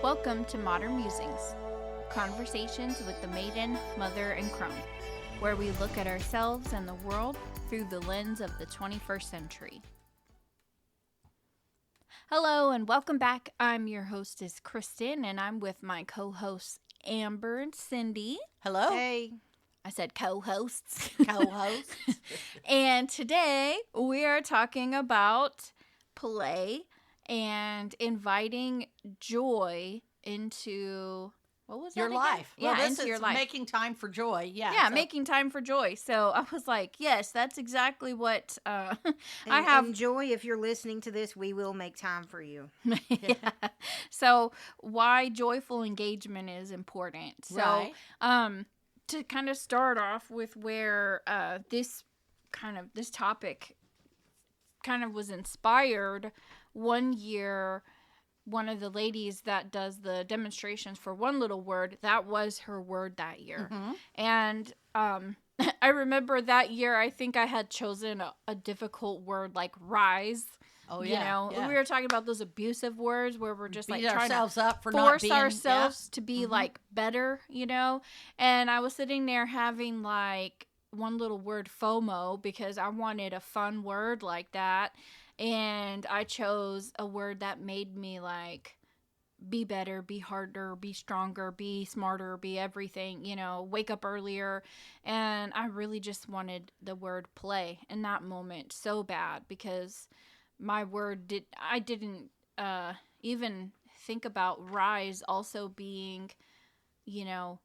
Welcome to Modern Musings, conversations with the maiden, mother, and crone, where we look at ourselves and the world through the lens of the 21st century. Hello and welcome back. I'm your hostess, Kristen, and I'm with my co-hosts, Amber and Cindy. Hello. Hey. I said co-hosts. Co-hosts. And today we are talking about play and inviting joy into Your life. Yeah, Well, into this your is life. making time for joy. Yeah, making time for joy. So I was like, yes, that's exactly what I have. And joy, if you're listening to this, we will make time for you. Yeah. So why joyful engagement is important. So Right. to kind of start off with where this topic kind of was inspired, one year one of the ladies that does the demonstrations for One Little Word, that was her word that year. Mm-hmm. And I remember that year I think I had chosen a difficult word like rise. Oh, You yeah. know, yeah. we were talking about those abusive words where we're just Beat like trying ourselves to up for not force being ourselves to be Mhm. like better, you know. And I was sitting there having like One Little Word FOMO because I wanted a fun word like that, and I chose a word that made me like be better, be harder, be stronger, be smarter, be everything, you know, wake up earlier. And I really just wanted the word play in that moment so bad because I didn't even think about rise also being, you know,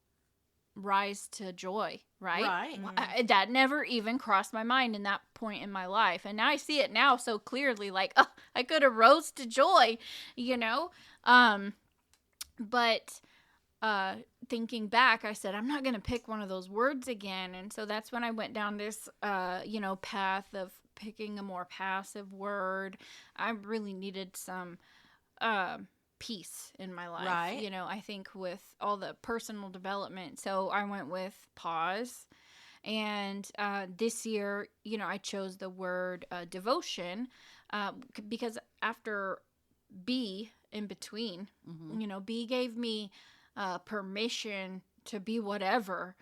rise to joy, right? Right. That never even crossed my mind in that point in my life. And now I see it now so clearly, like, oh, I could have rose to joy, you know? But thinking back, I said, I'm not going to pick one of those words again. And so that's when I went down this, path of picking a more passive word. I really needed some peace in my life. Right. You know, I think with all the personal development. So I went with pause. And this year, you know, I chose the word devotion because after B in between, Mm-hmm. you know, B gave me permission to be whatever,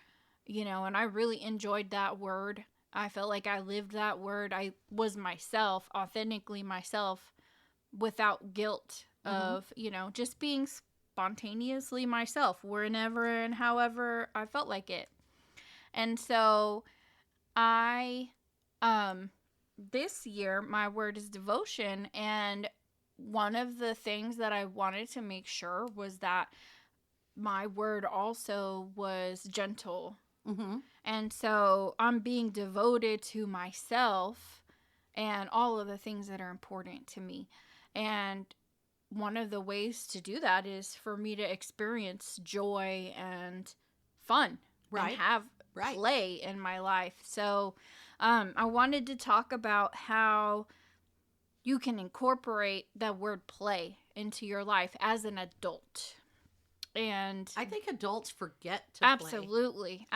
you know, and I really enjoyed that word. I felt like I lived that word. I was myself, authentically myself, without guilt of, you know, just being spontaneously myself whenever and however I felt like it. And so I, this year, my word is devotion. And one of the things that I wanted to make sure was that my word also was gentle. Mm-hmm. And so I'm being devoted to myself and all of the things that are important to me. And one of the ways to do that is for me to experience joy and fun Right. and have play in my life. So I wanted to talk about how you can incorporate that word play into your life as an adult. And I think adults forget to absolutely,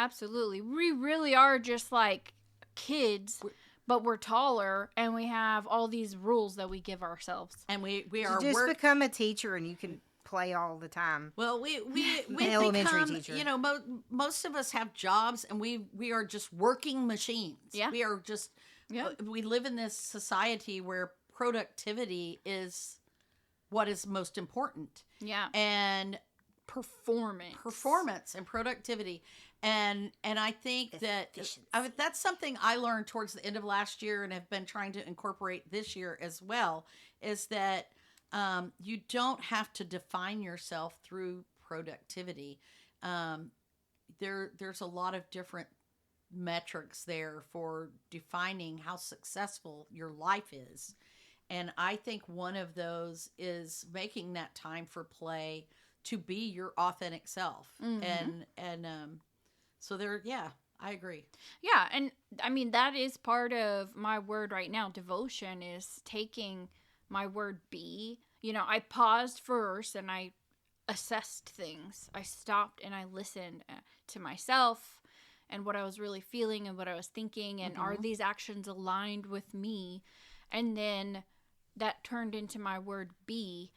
we really are just like kids, but we're taller and we have all these rules that we give ourselves. And we So are just become a teacher and you can play all the time. Well, we elementary become, teacher. you know, most of us have jobs and we are just working machines. Yeah. We are just, we live in this society where productivity is what is most important. Yeah. And performance and productivity. And I think that that's something I learned towards the end of last year and have been trying to incorporate this year as well, is that you don't have to define yourself through productivity. There's a lot of different metrics there for defining how successful your life is. And I think one of those is making that time for play to be your authentic self. Mm-hmm. And so I agree. Yeah, and I mean that is part of my word right now. Devotion is taking my word be. You know, I paused first and I assessed things. I stopped and I listened to myself and what I was really feeling and what I was thinking and are these actions aligned with me? And then that turned into my word be,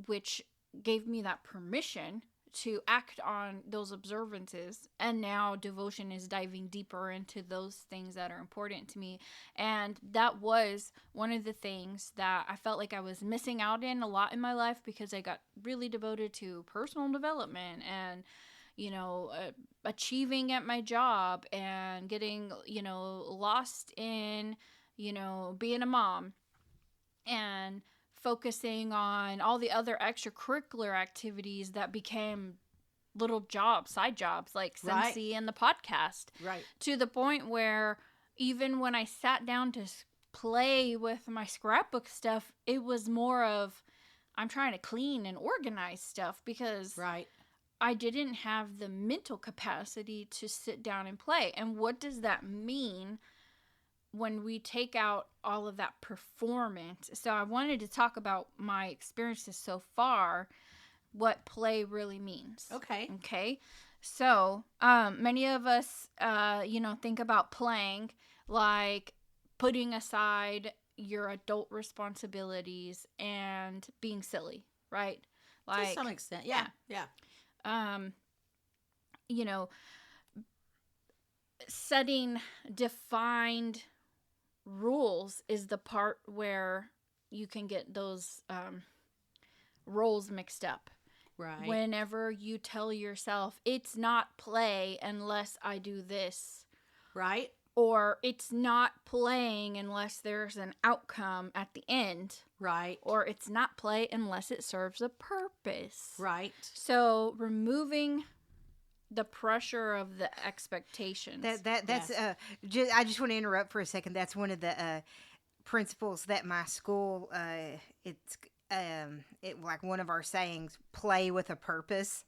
which gave me that permission to act on those observances. And now devotion is diving deeper into those things that are important to me. And that was one of the things that I felt like I was missing out in a lot in my life, because I got really devoted to personal development and, achieving at my job, and getting, lost in, being a mom, and focusing on all the other extracurricular activities that became little jobs, side jobs, like Cincy and the podcast. Right. To the point where even when I sat down to play with my scrapbook stuff, it was more of, I'm trying to clean and organize stuff, because I didn't have the mental capacity to sit down and play. And what does that mean when we take out all of that performance? So I wanted to talk about my experiences so far, what play really means. Okay. So, many of us, think about playing like putting aside your adult responsibilities and being silly, right? Like, to some extent. Yeah. Setting defined rules is the part where you can get those roles mixed up. Right. Whenever you tell yourself, it's not play unless I do this. Right. Or it's not playing unless there's an outcome at the end. Right. Or it's not play unless it serves a purpose. Right. So removing the pressure of the expectations. That's I just want to interrupt for a second. That's one of the principles that my school it's like one of our sayings, play with a purpose.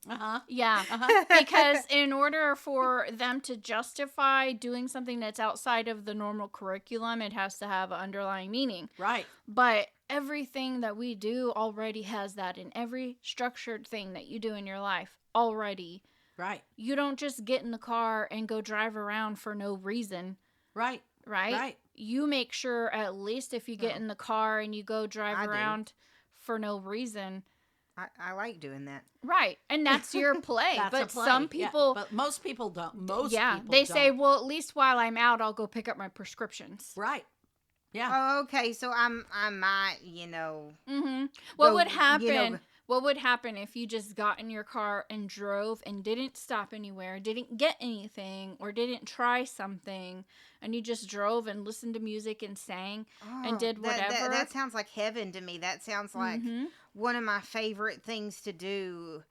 Yeah. Because in order for them to justify doing something that's outside of the normal curriculum, it has to have an underlying meaning. Right. But everything that we do already has that in every structured thing that you do in your life already. Right. You don't just get in the car and go drive around for no reason. Right. Right? You make sure, at least if you get in the car and you go drive around for no reason. I like doing that. Right. And that's your play. But some people... Yeah, but most people don't. They say, well, at least while I'm out, I'll go pick up my prescriptions. Right. Yeah. Oh, okay. So I might, Mm-hmm. What would happen... What would happen if you just got in your car and drove and didn't stop anywhere, didn't get anything, or didn't try something, and you just drove and listened to music and sang and did whatever? That sounds like heaven to me. That sounds like one of my favorite things to do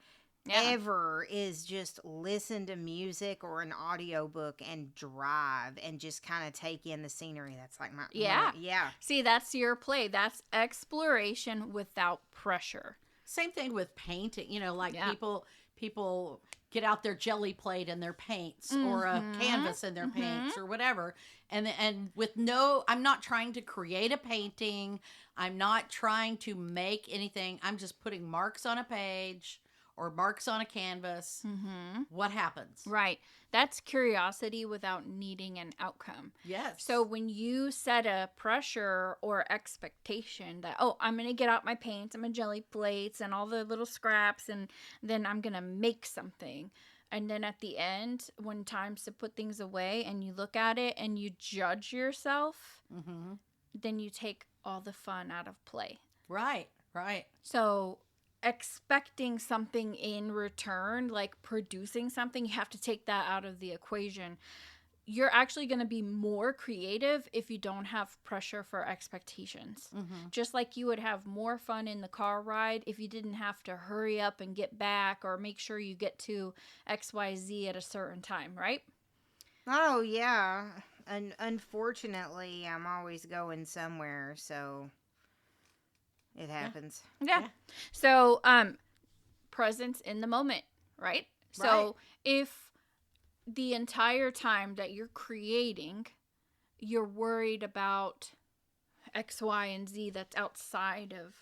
ever is just listen to music or an audiobook and drive and just kind of take in the scenery. That's like my... Yeah. See, that's your play. That's exploration without pressure. Same thing with painting, people get out their jelly plate and their paints or a canvas and their paints or whatever. And with I'm not trying to create a painting. I'm not trying to make anything. I'm just putting marks on a page or marks on a canvas. What happens? Right. That's curiosity without needing an outcome. Yes. So when you set a pressure or expectation that, I'm going to get out my paints and my jelly plates and all the little scraps, and then I'm going to make something. And then at the end, when time's to put things away and you look at it and you judge yourself, then you take all the fun out of play. Right. So expecting something in return, like producing something, you have to take that out of the equation. You're actually going to be more creative if you don't have pressure for expectations. Just like you would have more fun in the car ride if you didn't have to hurry up and get back or make sure you get to XYZ at a certain time, right? Oh, yeah. And unfortunately, I'm always going somewhere, so... It happens. Yeah. So, presence in the moment, right? So, if the entire time that you're creating, you're worried about X, Y, and Z that's outside of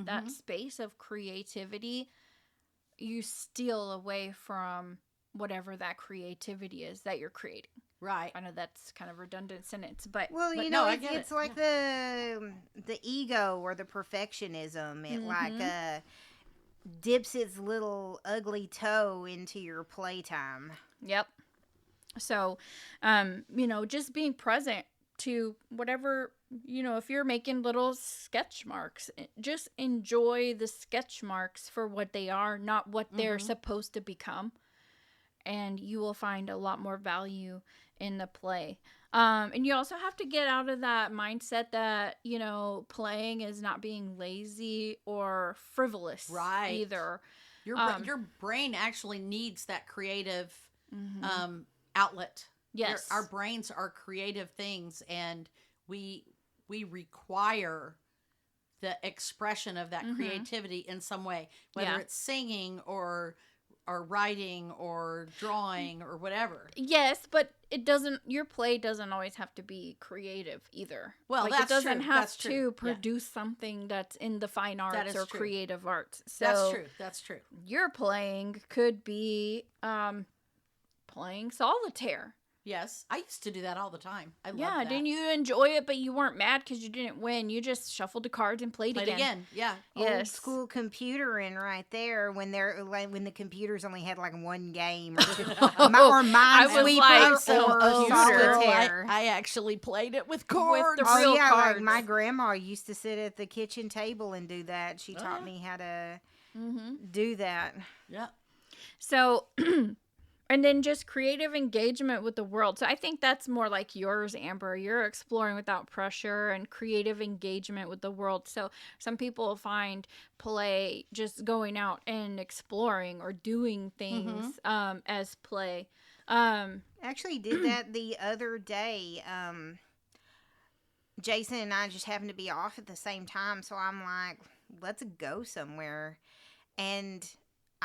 that space of creativity, you steal away from whatever that creativity is that you're creating. Right. I know that's kind of a redundant sentence, but... Well, it's like the ego or the perfectionism. dips its little ugly toe into your playtime. Yep. So, just being present to whatever, if you're making little sketch marks, just enjoy the sketch marks for what they are, not what they're supposed to become. And you will find a lot more value in the play. And you also have to get out of that mindset that, playing is not being lazy or frivolous either. Your brain actually needs that creative outlet. Yes. Our brains are creative things, and we require the expression of that creativity in some way, whether it's singing or writing or drawing or whatever. Yes, but your play doesn't always have to be creative either. Well, it doesn't true. have to produce something that's in the fine arts or creative arts. So That's true. Your playing could be playing solitaire. Yes, I used to do that all the time. I love that. Didn't you enjoy it? But you weren't mad because you didn't win. You just shuffled the cards and played again. Yeah. Old school computering right there. When the computers only had like one game or two, or Minesweeper or Solitaire. I actually played it with cards. With the real cards. Like my grandma used to sit at the kitchen table and do that. She taught me how to do that. Yeah. So. And then just creative engagement with the world. So I think that's more like yours, Amber. You're exploring without pressure and creative engagement with the world. So some people find play just going out and exploring or doing things as play. Actually did that the other day. Jason and I just happened to be off at the same time. So I'm like, let's go somewhere. And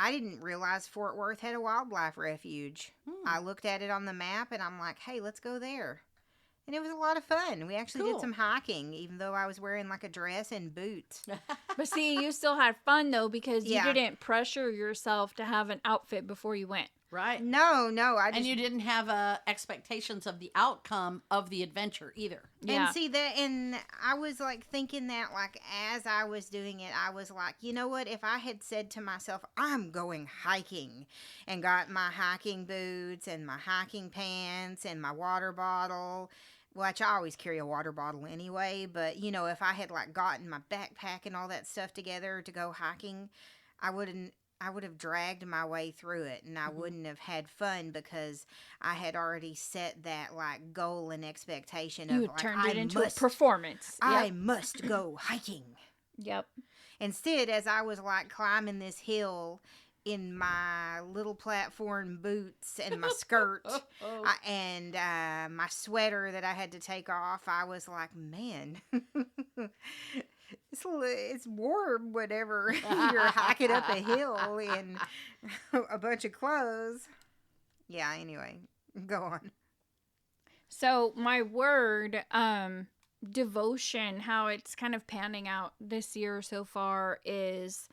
I didn't realize Fort Worth had a wildlife refuge. I looked at it on the map and I'm like, hey, let's go there. And it was a lot of fun. We actually did some hiking, even though I was wearing like a dress and boots. But see, you still had fun though, because you didn't pressure yourself to have an outfit before you went. Right. No. And you didn't have expectations of the outcome of the adventure either. Yeah. And see that, and I was like thinking that, like, as I was doing it, I was like, you know what? If I had said to myself, I'm going hiking, and got my hiking boots and my hiking pants and my water bottle, which I always carry a water bottle anyway, but if I had like gotten my backpack and all that stuff together to go hiking, I would have dragged my way through it, and I wouldn't have had fun because I had already set that like goal and expectation of turned it into a performance. I must go hiking. Yep. Instead, as I was like climbing this hill in my little platform boots and my skirt and my sweater that I had to take off, I was like, man, it's warm whenever you're hiking up a hill in a bunch of clothes. Yeah, anyway, go on. So my word, devotion, how it's kind of panning out this year so far is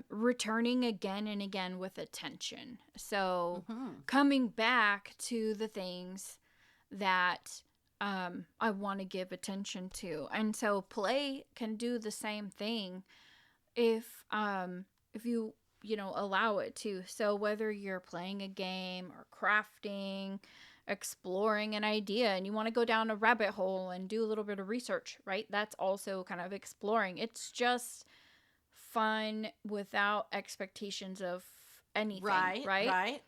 returning again and again with attention. So coming back to the things that I want to give attention to. And so play can do the same thing if you allow it to. So whether you're playing a game or crafting, exploring an idea, and you want to go down a rabbit hole and do a little bit of research, right? That's also kind of exploring. It's just fun without expectations of anything, right?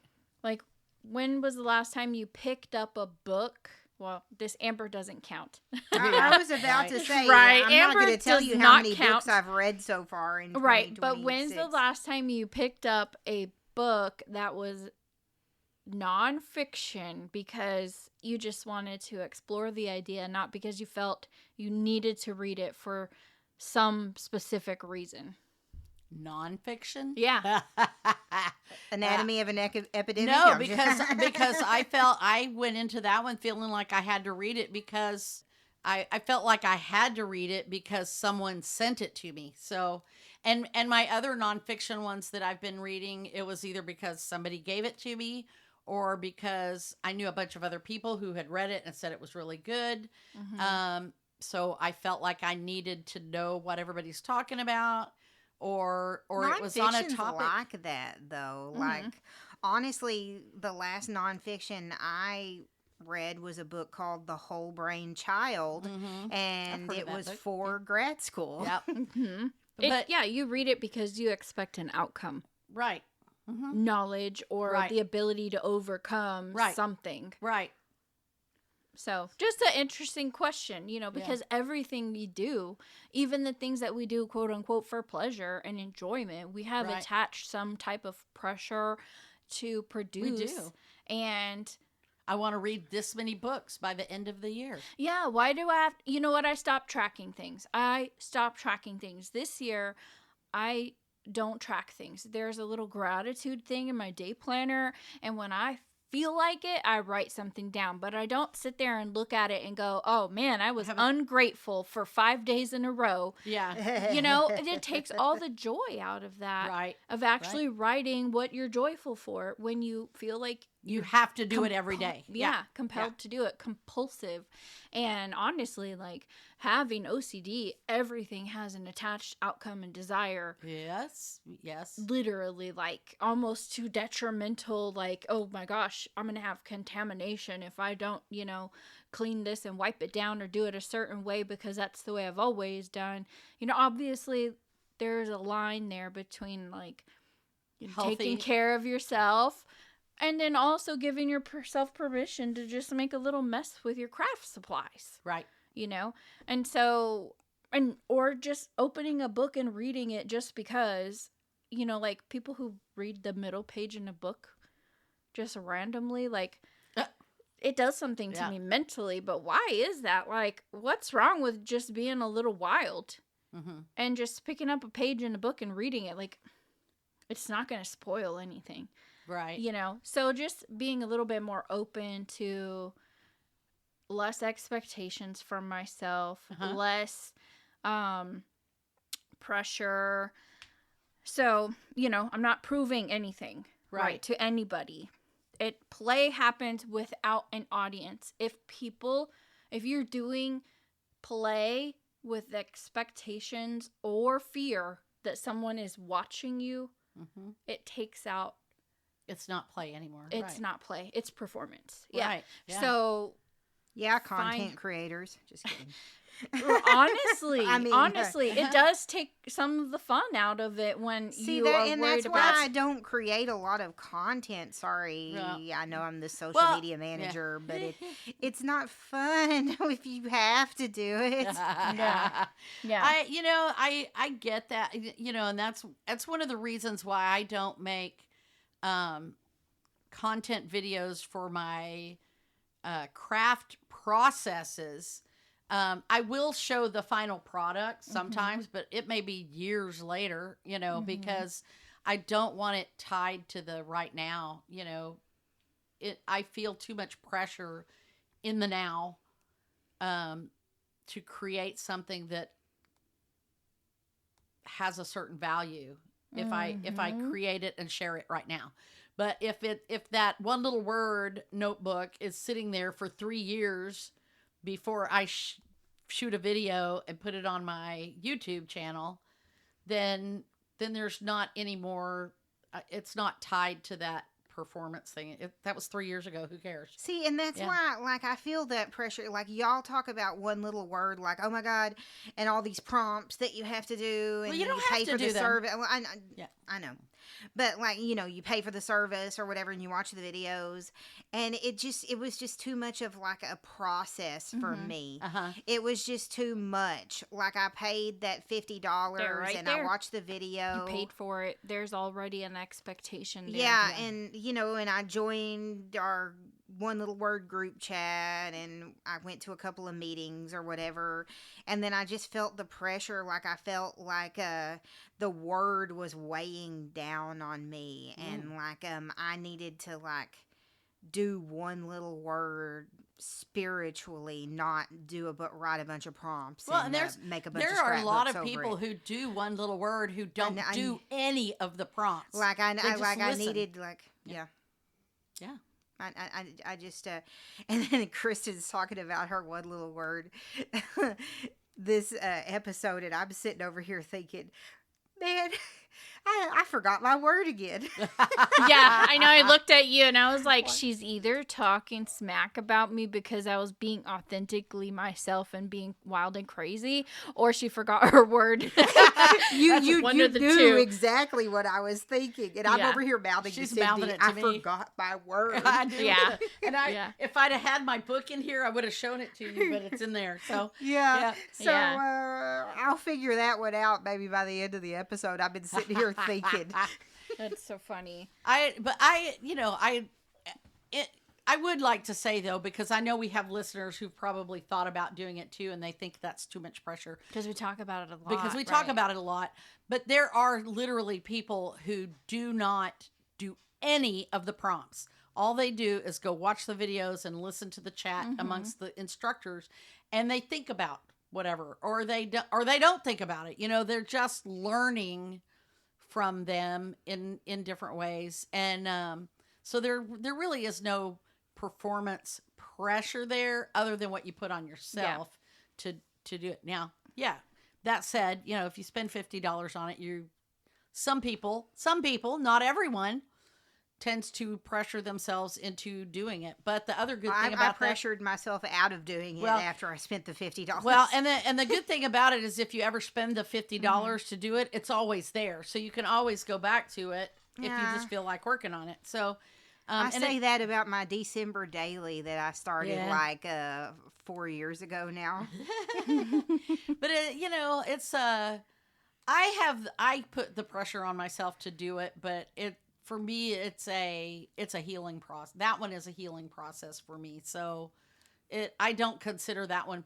Like, when was the last time you picked up a book? Well, this Amber doesn't count. I was about to say, right. I'm Amber not going to tell you how many books I've read so far in 2026. Right, but when's the last time you picked up a book that was nonfiction because you just wanted to explore the idea, not because you felt you needed to read it for some specific reason? Nonfiction? Yeah. Anatomy of an Epidemic? No, because I went into that one feeling like I had to read it because I felt like I had to read it because someone sent it to me. So, and my other nonfiction ones that I've been reading, it was either because somebody gave it to me or because I knew a bunch of other people who had read it and said it was really good. So I felt like I needed to know what everybody's talking about. or it was on a Nonfiction's topic. like that, though. Like, honestly, the last nonfiction I read was a book called The Whole Brain Child, and heard of it that was book. for grad school. Yep. But yeah, you read it because you expect an outcome, Right. knowledge, or Right. the ability to overcome something. Right. So, just an interesting question, because everything we do, even the things that we do, quote unquote, for pleasure and enjoyment, we have attached some type of pressure to produce. We do. And I want to read this many books by the end of the year. yeah, why do I have, you know what? I stopped tracking things. This year. I don't track things. There's a little gratitude thing in my day planner, and when I feel like it, I write something down, but I don't sit there and look at it and go, oh man, I was ungrateful for 5 days in a row. Yeah. It takes all the joy out of that. Right. Of actually writing what you're joyful for when you feel like you have to do it every day. Yeah, compelled to do it, compulsive. And honestly, like having OCD, everything has an attached outcome and desire. Yes. Literally, like almost too detrimental, like, oh my gosh, I'm going to have contamination if I don't, clean this and wipe it down or do it a certain way because that's the way I've always done. Obviously there's a line there between like taking care of yourself and then also giving yourself permission to just make a little mess with your craft supplies. Right. And so, or just opening a book and reading it just because, like people who read the middle page in a book just randomly, like it does something to me mentally, but why is that? Like, what's wrong with just being a little wild and just picking up a page in a book and reading it? Like, it's not going to spoil anything. Right. So just being a little bit more open to less expectations from myself, less pressure. So, I'm not proving anything right to anybody. Play happens without an audience. If you're doing play with expectations or fear that someone is watching you, it takes out. It's not play anymore. It's not play. It's performance. Right. Yeah. So, content creators. Just kidding. Honestly, it does take some of the fun out of it when you are and worried that's about. why I don't create a lot of content. Sorry, I know I'm the social media manager, but it's not fun if you have to do it. Yeah. I get that. And that's one of the reasons why I don't make content videos for my craft processes. I will show the final product sometimes, but it may be years later, because I don't want it tied to the right now. I feel too much pressure in the now to create something that has a certain value if I create it and share it right now. But if that one little word notebook is sitting there for 3 years before I shoot a video and put it on my YouTube channel, then there's not any more. It's not tied to that performance thing. That was 3 years ago. Who cares? See, and that's why, like, I feel that pressure. Like, y'all talk about one little word, like, oh my God, and all these prompts that you have to do, and you don't pay have to for do the them. service. Well, I know. But, like, you pay for the service or whatever, and you watch the videos, and it was just too much of, like, a process for me. It was just too much. Like, I paid that $50, and I watched the video. You paid for it. There's already an expectation there. Yeah, and, and I joined our one little word group chat, and I went to a couple of meetings or whatever, and then I just felt the pressure. Like, I felt like the word was weighing down on me, and like I needed to like do one little word spiritually, not write a bunch of prompts. Well, and make a bunch of there are a lot of scrapbooks people over it. who do one little word who don't do any of the prompts. Like I listen. needed like Yeah. I just and then Kristen's talking about her one little word this episode, and I'm sitting over here thinking, Man, I forgot my word again. Yeah, I know. I looked at you and I was like, she's either talking smack about me because I was being authentically myself and being wild and crazy, or she forgot her word. You knew two. exactly what I was thinking, and I'm Yeah. over here mouthing She's to Cindy. mouthing it to I me. forgot my word. I do. Yeah. And if I'd have had my book in here, I would have shown it to you, but it's in there. So Yeah. So Yeah. I'll figure that one out maybe by the end of the episode. I've been sitting here thinking. That's so funny. I would like to say though, because I know we have listeners who've probably thought about doing it too, and they think that's too much pressure. Because we talk about it a lot. Because we talk about it a lot, but there are literally people who do not do any of the prompts. All they do is go watch the videos and listen to the chat amongst the instructors, and they think about whatever, or they don't think about it. They're just learning from them in different ways, and so there really is no performance pressure there other than what you put on yourself to do it. Now, that said, if you spend $50 on it, some people, not everyone, tends to pressure themselves into doing it. But the other good thing about I pressured myself out of doing it after I spent the $50. Well, and the good thing about it is if you ever spend the $50 to do it, it's always there. So you can always go back to it if you just feel like working on it. So I say that about my December daily that I started 4 years ago now. But it's I put the pressure on myself to do it, but for me it's a healing process. That one is a healing process for me. So I don't consider that one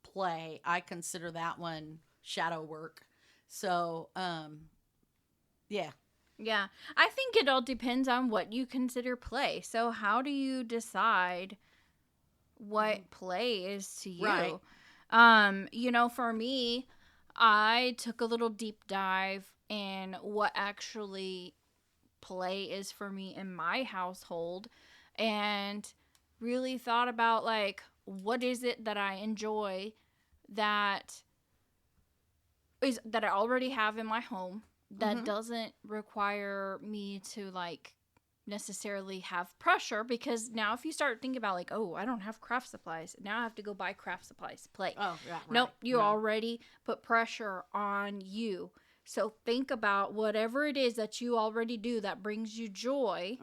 play. I consider that one shadow work. So yeah. Yeah. I think it all depends on what you consider play. So how do you decide what play is to you? Right. For me, I took a little deep dive in what actually play is for me in my household and really thought about what is it that I enjoy that I already have in my home that doesn't require me to necessarily have pressure, because now if you start thinking about I don't have craft supplies, now I have to go buy craft supplies to play. Oh, yeah, right. Nope, you already put pressure on you. So think about whatever it is that you already do that brings you joy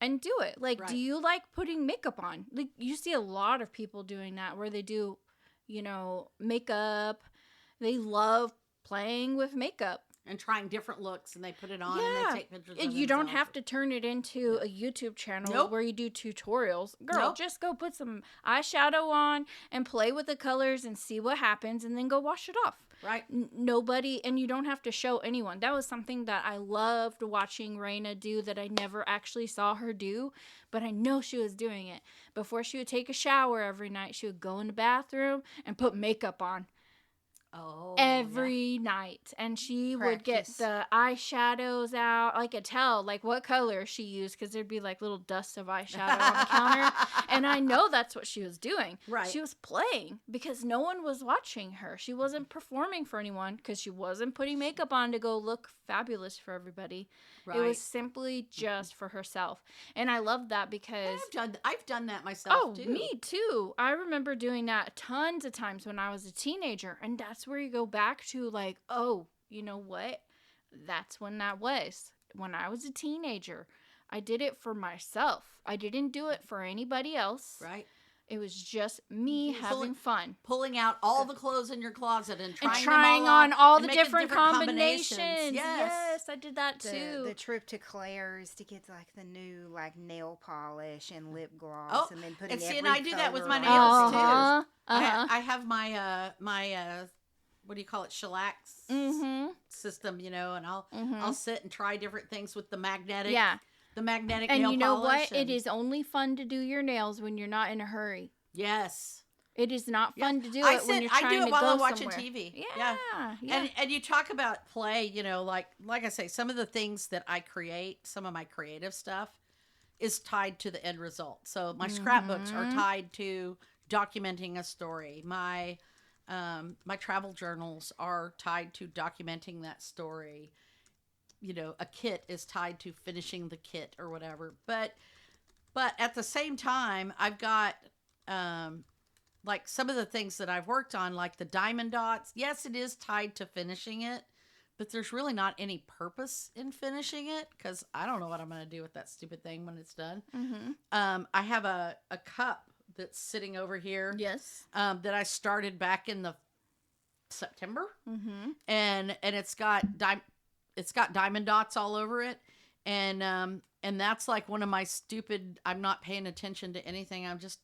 and do it. Right. Do you like putting makeup on? You see a lot of people doing that where they do, makeup. They love playing with makeup. And trying different looks, and they put it on and they take pictures of you don't have to turn it into a YouTube channel where you do tutorials. Girl, just go put some eyeshadow on and play with the colors and see what happens, and then go wash it off. Right. Nobody, and you don't have to show anyone. That was something that I loved watching Raina do that I never actually saw her do, but I know she was doing it. Before she would take a shower every night, she would go in the bathroom and put makeup on. Every night, and she would get the eyeshadows out. I could tell what color she used because there'd be little dust of eyeshadow on the counter, and I know that's what she was doing. Right, she was playing because no one was watching her. She wasn't performing for anyone because she wasn't putting makeup on to go look fabulous for everybody. Right. It was simply just for herself, and I love that because I've done that myself too. Me too. I remember doing that tons of times when I was a teenager, and that's where you go back to you know what? That's when that was. When I was a teenager, I did it for myself. I didn't do it for anybody else. Right. It was just me having fun. Pulling out all the clothes in your closet and trying them on all the and different combinations. Yes, I did that too. The trip to Claire's to get the new nail polish and lip gloss, and then putting and I do that with my nails too. I have my what do you call it, shellacs system, and I'll sit and try different things with the magnetic. Yeah. The magnetic nail polish. And you know what? It is only fun to do your nails when you're not in a hurry. Yes. It is not fun to do it when you're trying to go somewhere. I do it while I'm watching TV. Yeah. And you talk about play, like I say, some of the things that I create, some of my creative stuff is tied to the end result. So my scrapbooks are tied to documenting a story. My my travel journals are tied to documenting that story. A kit is tied to finishing the kit or whatever. But at the same time, I've got like some of the things that I've worked on, like the diamond dots. Yes, it is tied to finishing it, but there's really not any purpose in finishing it because I don't know what I'm going to do with that stupid thing when it's done. I have a cup that's sitting over here. Yes. That I started back in the September, and it's got diamond dots all over it, and that's like one of my stupid. I'm not paying attention to anything. I'm just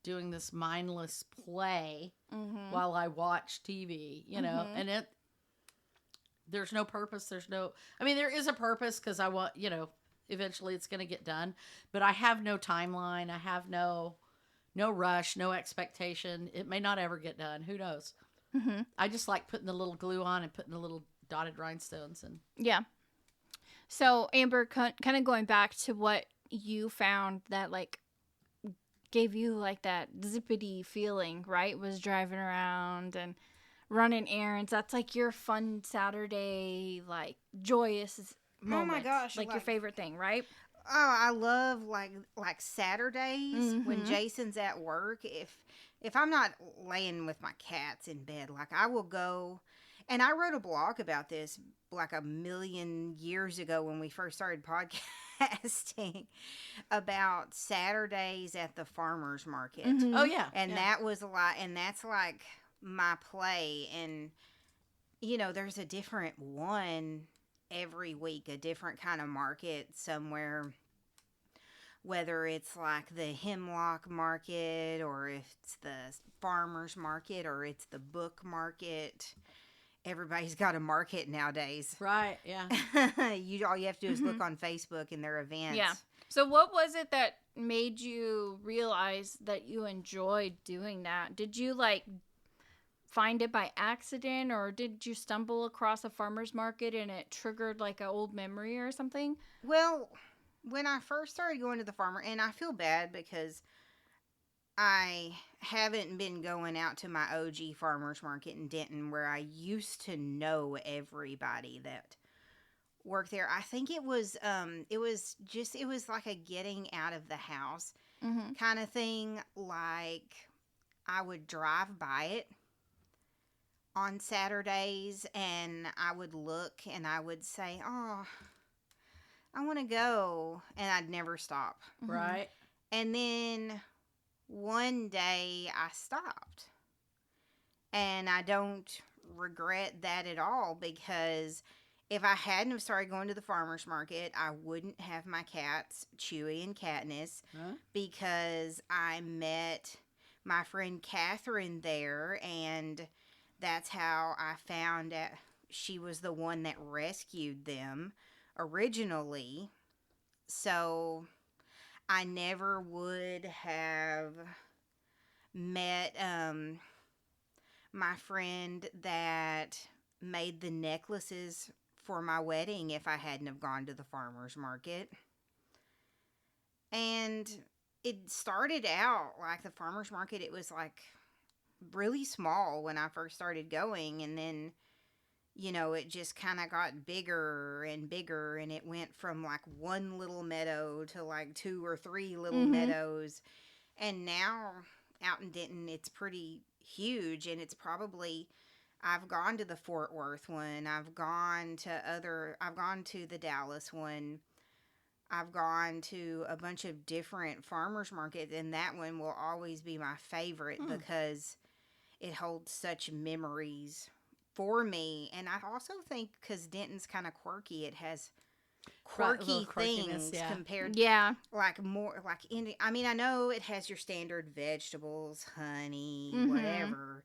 doing this mindless play while I watch TV, and there's no purpose. There is a purpose because I want, eventually it's going to get done, but I have no timeline. I have no rush, no expectation. It may not ever get done. Who knows? I just like putting the little glue on and putting the little dotted rhinestones and yeah. So Amber, kind of going back to what you found that like gave you like that zippity feeling, right? Was driving around and running errands. That's like your fun Saturday, like joyous moment. Oh my gosh. Like your favorite thing, right? Oh, I love like Saturdays when Jason's at work. If I'm not laying with my cats in bed, like I will go, and I wrote a blog about this like a million years ago when we first started podcasting about Saturdays at the farmer's market. Oh yeah. And that was a lot, and that's like my play. And there's a different one every week, a different kind of market somewhere, whether it's like the hemlock market or it's the farmer's market or it's the book market. Everybody's got a market nowadays. Right, yeah. All you have to do is look on Facebook and their events. Yeah. So what was it that made you realize that you enjoyed doing that? Did you like find it by accident, or did you stumble across a farmer's market and it triggered like an old memory or something? Well, when I first started going to the farmer, and I feel bad because I haven't been going out to my OG farmer's market in Denton where I used to know everybody that worked there. I think it was like a getting out of the house kind of thing. Like I would drive by it on Saturdays and I would look and I would say, "Oh, I want to go," and I'd never stop. Right. And then one day I stopped. And I don't regret that at all because if I hadn't have started going to the farmer's market, I wouldn't have my cats, Chewy and Katniss, because I met my friend Catherine there, and that's how I found out she was the one that rescued them originally. So I never would have met my friend that made the necklaces for my wedding if I hadn't have gone to the farmer's market. And it started out like the farmer's market, it was like really small when I first started going, and then it just kind of got bigger and bigger, and it went from like one little meadow to like 2 or 3 little meadows. And now out in Denton, it's pretty huge, and it's probably, I've gone to the Fort Worth one, I've gone to the Dallas one, I've gone to a bunch of different farmers markets, and that one will always be my favorite because it holds such memories for me. And I also think because Denton's kind of quirky, it has quirky things compared like more like I know it has your standard vegetables, honey, whatever,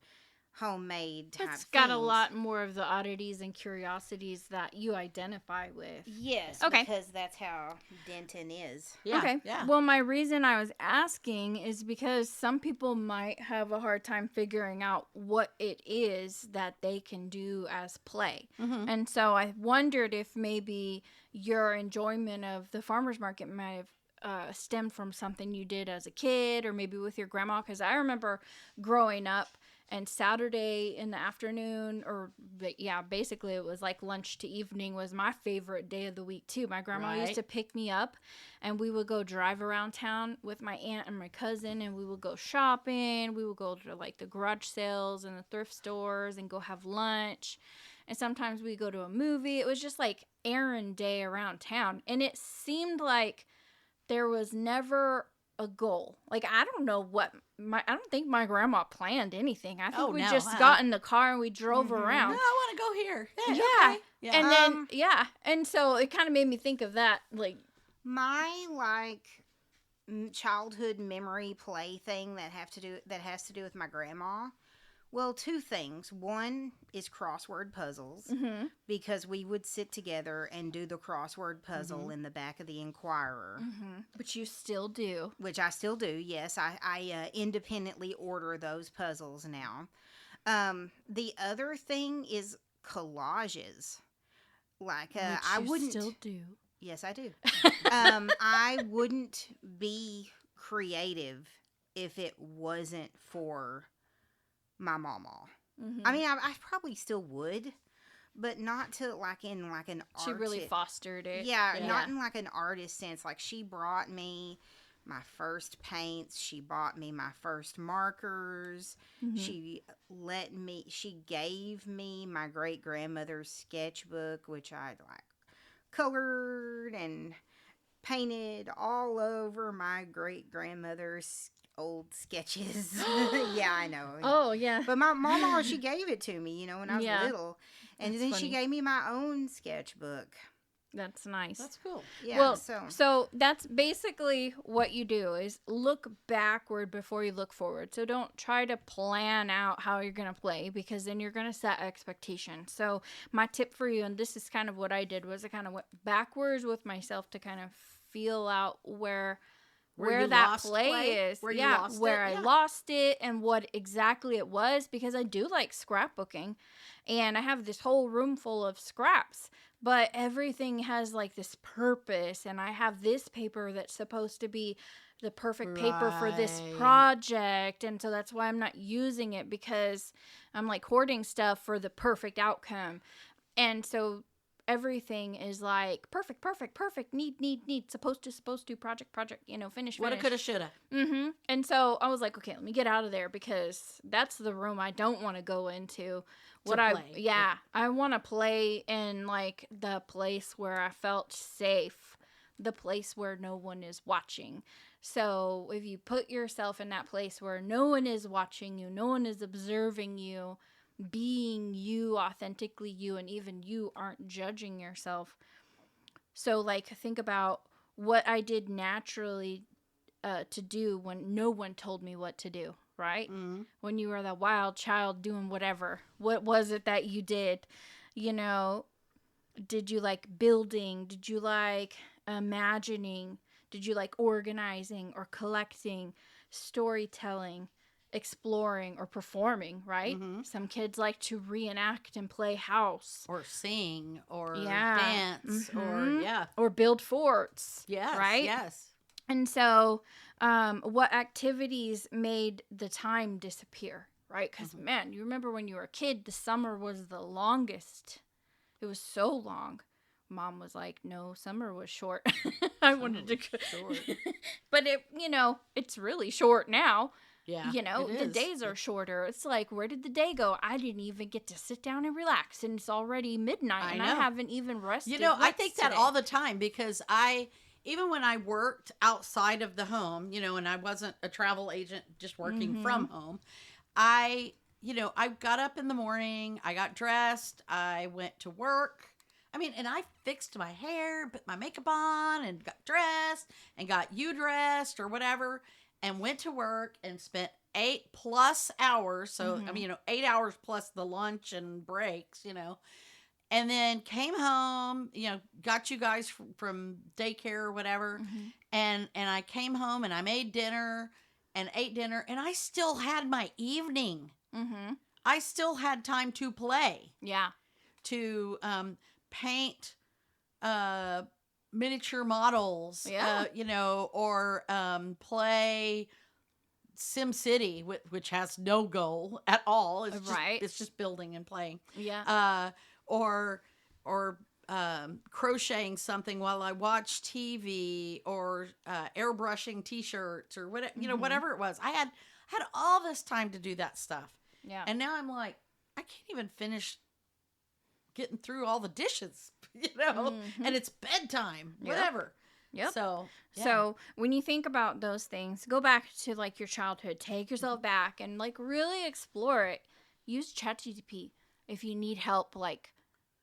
homemade type It's got things. a lot more of the oddities and curiosities that you identify with. Yes, okay, because that's how Denton is. Yeah, okay. Yeah. Well, my reason I was asking is because some people might have a hard time figuring out what it is that they can do as play. And so I wondered if maybe your enjoyment of the farmer's market might have stemmed from something you did as a kid or maybe with your grandma, because I remember growing up And Saturday in the afternoon, basically it was like lunch to evening, was my favorite day of the week too. My grandma used to pick me up, and we would go drive around town with my aunt and my cousin, and we would go shopping. We would go to like the garage sales and the thrift stores and go have lunch. And sometimes we go to a movie. It was just like errand day around town. And it seemed like there was never a goal. Like, I don't know I don't think my grandma planned anything. I think we just got in the car and we drove around. No, I want to go here. Yeah. Okay. Yeah. And then, and so it kind of made me think of that. Like, my, like, childhood memory play thing that has to do with my grandma. Well, two things. One is crossword puzzles, because we would sit together and do the crossword puzzle in the back of the Inquirer. Which you still do. Which I still do, yes. I independently order those puzzles now. The other thing is collages. Like, I wouldn't... still do. Yes, I do. I wouldn't be creative if it wasn't for my mama. I mean, I probably still would, but not to like in like an art. She really fostered it. Yeah, not in like an artist sense. Like, she brought me my first paints. She bought me my first markers. She gave me my great grandmother's sketchbook, which I like colored and painted all over my great grandmother's old sketches. Yeah, I know. Oh, yeah. But my mama, she gave it to me, when I was little. And That's then funny. she gave me my own sketchbook. That's nice. That's cool. Yeah, well, so that's basically what you do, is look backward before you look forward. So don't try to plan out how you're going to play, because then you're going to set expectations. So my tip for you, and this is kind of what I did, was I kind of went backwards with myself to kind of feel out where that play is. Where I lost it and what exactly it was, because I do like scrapbooking, and I have this whole room full of scraps, but everything has like this purpose, and I have this paper that's supposed to be the perfect paper for this project, and so that's why I'm not using it, because I'm like hoarding stuff for the perfect outcome. And so everything is like perfect, need, supposed to, project, finish. Woulda, coulda, shoulda. And so I was like, okay, let me get out of there, because that's the room I don't want to go into. I want to play in like the place where I felt safe, the place where no one is watching. So if you put yourself in that place where no one is watching you, no one is observing you, being you, authentically you, and even you aren't judging yourself. So like, think about what I did naturally to do when no one told me what to do, right? When you were that wild child doing whatever, what was it that you did? Did you like building? Did you like imagining? Did you like organizing or collecting, storytelling, exploring, or performing, right? Some kids like to reenact and play house, or sing, or dance, or build forts. Yes, right? Yes. And so what activities made the time disappear, right? Because man, you remember when you were a kid, the summer was the longest. It was so long. Mom was like, no, summer was short. I wanted to go short. But it's really short now. Yeah, the days are shorter. It's like, where did the day go? I didn't even get to sit down and relax, and it's already midnight, and I haven't even rested. I think that all the time, because even when I worked outside of the home, and I wasn't a travel agent just working from home, I got up in the morning, I got dressed, I went to work. I mean, and I fixed my hair, put my makeup on, and got dressed, and got you dressed, or whatever, and went to work and spent 8+ hours. So, 8 hours plus the lunch and breaks, and then came home, got you guys from daycare or whatever. And I came home and I made dinner and ate dinner, and I still had my evening. I still had time to play. Yeah. To paint miniature models, or play Sim City, which has no goal at all. It's just building and playing. Yeah. Or crocheting something while I watch TV, or airbrushing T-shirts, or whatever, whatever it was. I had all this time to do that stuff. Yeah. And now I'm like, I can't even finish getting through all the dishes, and it's bedtime, whatever. Yep. So when you think about those things, go back to like your childhood, take yourself back and like really explore it. Use ChatGPT if you need help, like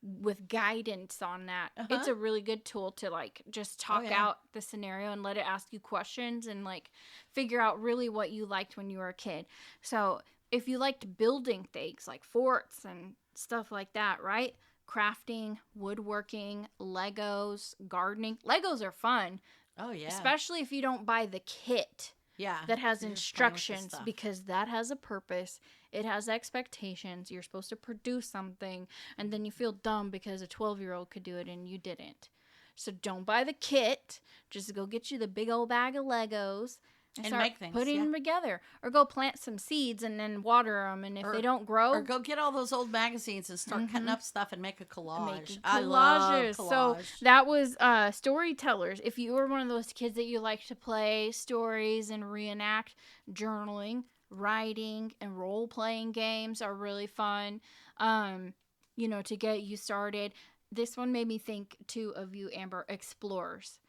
with guidance on that. It's a really good tool to like just talk out the scenario and let it ask you questions and like figure out really what you liked when you were a kid. So if you liked building things like forts and stuff like that, right? Crafting, woodworking, Legos, gardening. Legos are fun. Oh, yeah. Especially if you don't buy the kit. Yeah. That has instructions, because that has a purpose. It has expectations. You're supposed to produce something, and then you feel dumb because a 12-year-old could do it and you didn't. So don't buy the kit. Just go get you the big old bag of Legos and start make things, putting them together. Or go plant some seeds and then water them. And if they don't grow... Or go get all those old magazines and start cutting up stuff and make a collage. I love collage. So that was storytellers. If you were one of those kids that you like to play stories and reenact, journaling, writing, and role-playing games are really fun, to get you started. This one made me think, too, of you, Amber, explorers.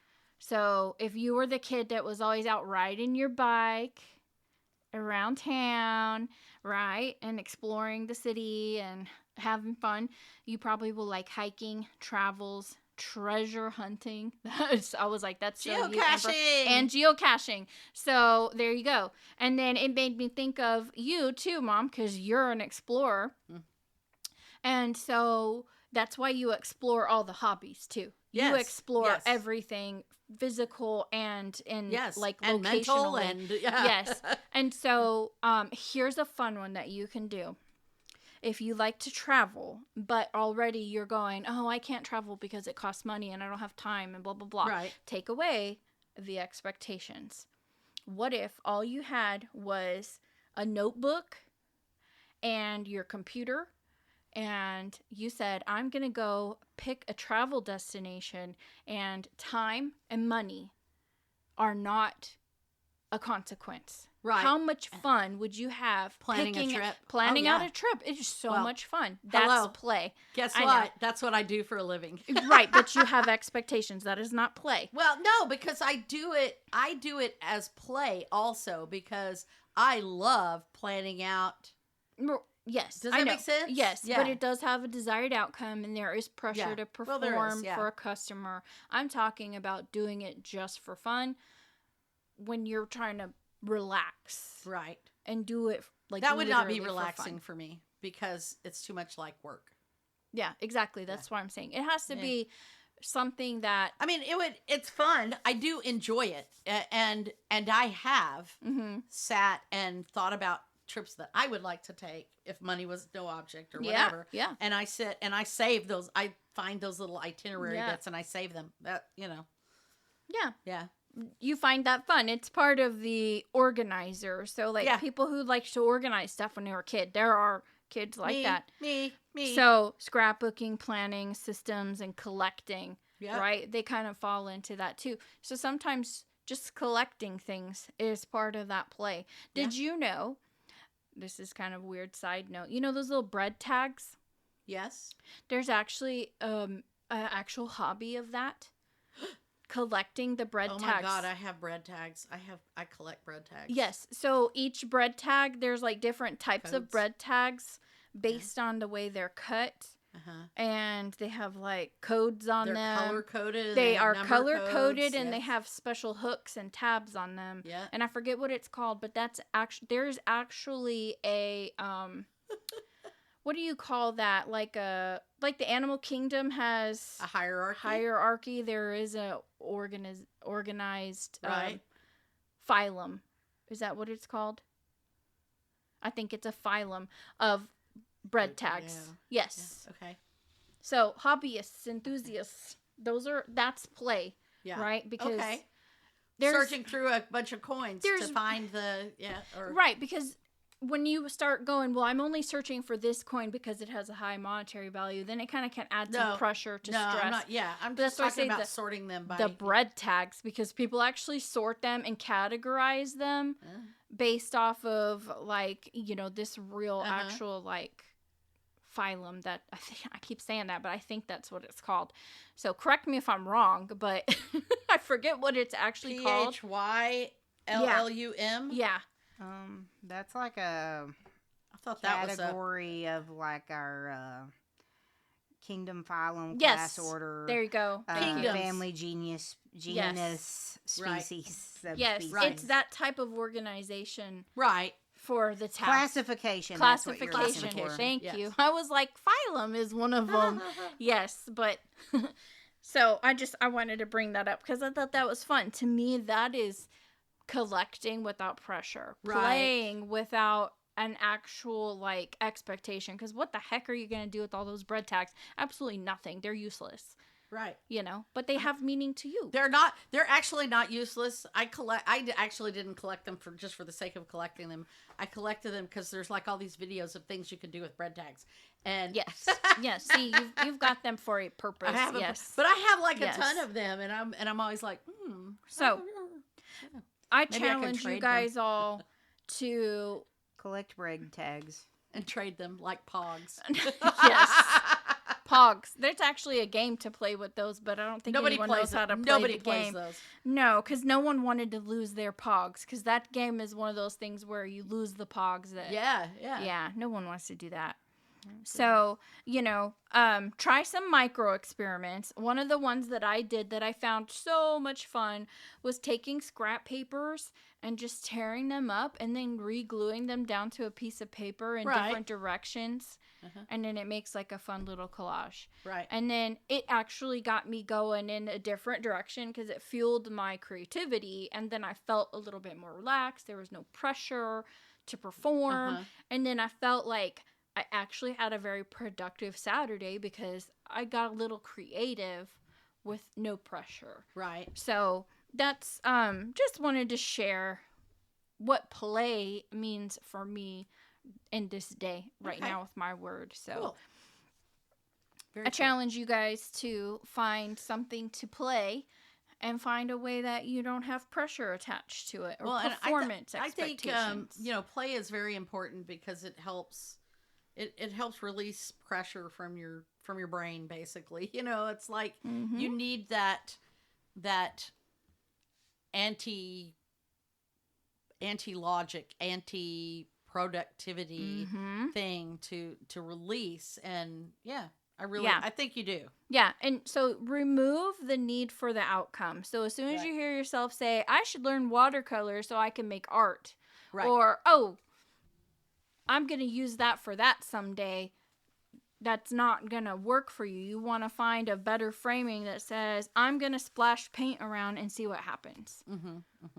So if you were the kid that was always out riding your bike around town, right, and exploring the city and having fun, you probably will like hiking, travels, treasure hunting. I was like, that's so you, Amber. And geocaching. So there you go. And then it made me think of you too, Mom, because you're an explorer. And so that's why you explore all the hobbies too. You explore everything, physical and like and mental and yes. And so here's a fun one that you can do. If you like to travel, but already you're going, oh, I can't travel because it costs money and I don't have time and blah, blah, blah. Right. Take away the expectations. What if all you had was a notebook and your computer, and you said, I'm going to go pick a travel destination, and time and money are not a consequence. Right. How much fun would you have planning a trip? Planning out a trip. It's just so much fun. That's play. Guess what? That's what I do for a living. Right, but you have expectations. That is not play. Well, no, because I do it as play also, because I love planning out. Yes. Does that make sense? Yes, but it does have a desired outcome, and there is pressure to perform for a customer. I'm talking about doing it just for fun when you're trying to relax. Right. And do it like that would not be relaxing for me, because it's too much like work. Yeah, exactly. That's what I'm saying. It has to be something that... I mean, it's fun. I do enjoy it. And I have sat and thought about trips that I would like to take if money was no object or whatever. Yeah. And I sit and I save those. I find those little itinerary bits and I save them. That, Yeah. Yeah. You find that fun. It's part of the organizer. So, like, people who like to organize stuff when they were a kid, there are kids like that. Me. So, scrapbooking, planning, systems, and collecting, right? They kind of fall into that, too. So, sometimes just collecting things is part of that play. Did you know... This is kind of a weird side note. You know those little bread tags? Yes. There's actually an actual hobby of that. Collecting the bread tags. Oh my God, I have bread tags. I collect bread tags. Yes. So each bread tag, there's like different types of bread tags based on the way they're cut. And they have like codes on them. They're color coded. They are color coded, and they have special hooks and tabs on them. Yeah. And I forget what it's called, but there's actually a what do you call that? Like the animal kingdom has a hierarchy. Hierarchy. There is a organized phylum. Is that what it's called? I think it's a phylum of bread tags. Yeah. Yes. Yeah. Okay. So hobbyists, enthusiasts, that's play. Yeah. Right? Because searching through a bunch of coins to find the right, because when you start going, well, I'm only searching for this coin because it has a high monetary value, then it kind of can add some pressure to stress. I'm just talking about sorting them by the bread tags, because people actually sort them and categorize them based off of like, you know, this real actual like phylum that I keep saying that, but I think that's what it's called. So correct me if I'm wrong, but I forget what it's actually called. PHYLLUM? Yeah. That's like a category of like our kingdom, phylum, class, order. There you go. Family, genus, species. Yes, it's that type of organization. Right. For the task. Classification. Thank you. I was like, phylum is one of them. Yes, but so I wanted to bring that up because I thought that was fun. To me, that is collecting without pressure, playing without an actual like expectation. Because what the heck are you going to do with all those bread tags? Absolutely nothing. They're useless. Right. You know, but they have meaning to you. They're actually not useless. I actually didn't collect them for the sake of collecting them. I collected them because there's like all these videos of things you can do with bread tags. And yes. See, you've got them for a purpose. But I have like a ton of them, and I'm always like, So I challenge you guys all to collect bread tags and trade them like pogs. Yes. Pogs. There's actually a game to play with those, but I don't think anyone knows how to play the game. Those. No, because no one wanted to lose their Pogs, because that game is one of those things where you lose the Pogs. Yeah, no one wants to do that. Okay. So, you know, try some micro experiments. One of the ones that I did that I found so much fun was taking scrap papers and just tearing them up and then re-gluing them down to a piece of paper in different directions. And then it makes like a fun little collage. Right. And then it actually got me going in a different direction because it fueled my creativity. And then I felt a little bit more relaxed. There was no pressure to perform. And then I felt like I actually had a very productive Saturday because I got a little creative with no pressure. Right. So that's just wanted to share what play means for me in this day right now with my word. So cool. I challenge you guys to find something to play and find a way that you don't have pressure attached to it or performance expectations. I think you know, play is very important because it helps release pressure from your brain, basically. You know, it's like you need that anti-logic, anti-productivity thing to release. And I think you do. Yeah. And so remove the need for the outcome. So as soon as you hear yourself say, I should learn watercolor so I can make art, or, I'm going to use that for that someday, that's not going to work for you. You want to find a better framing that says, I'm going to splash paint around and see what happens.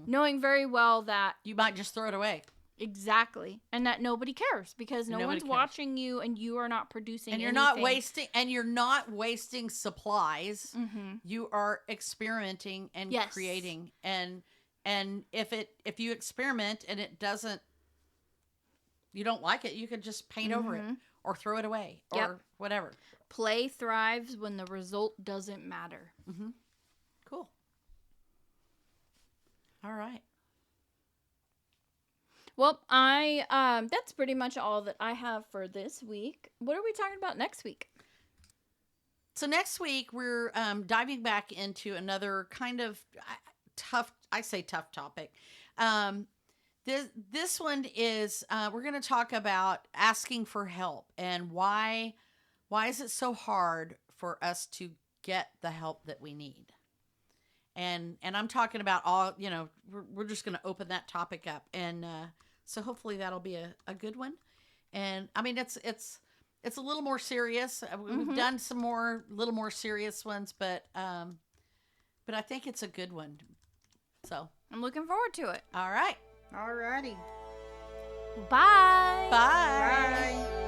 Knowing very well that you might just throw it away. Exactly. And that nobody cares because no one's watching you and you are not producing and you're not wasting supplies. You are experimenting and creating. And if you experiment and it doesn't, you don't like it, you can just paint over it or throw it away or whatever. Play thrives when the result doesn't matter. Cool. All right. Well, that's pretty much all that I have for this week. What are we talking about next week? So next week we're diving back into another kind of tough topic. This one is we're going to talk about asking for help and why is it so hard for us to get the help that we need. And I'm talking about all, you know, we're just going to open that topic up. And so hopefully that'll be a good one. And I mean, it's a little more serious. We've done some little more serious ones, but I think it's a good one. So I'm looking forward to it. All right. Alrighty. Bye. Bye. Bye.